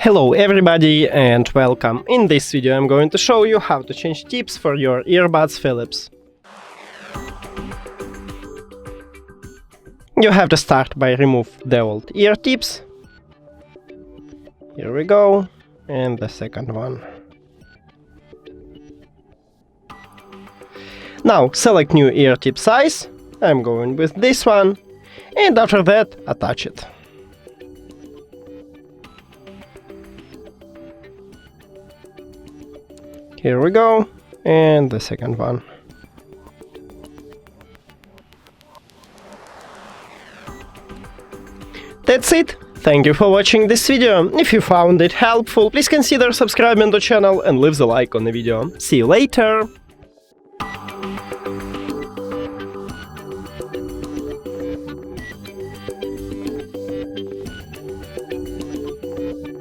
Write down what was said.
Hello everybody and welcome. In this video I'm going to show you how to change tips for your earbuds Philips. You have to start by remove the old ear tips. Here we go. And the second one. Now select new ear tip size. I'm going with this one. And after that attach it. Here we go, and the second one. That's it! Thank you for watching this video. If you found it helpful, please consider subscribing to the channel and leave the like on the video. See you later!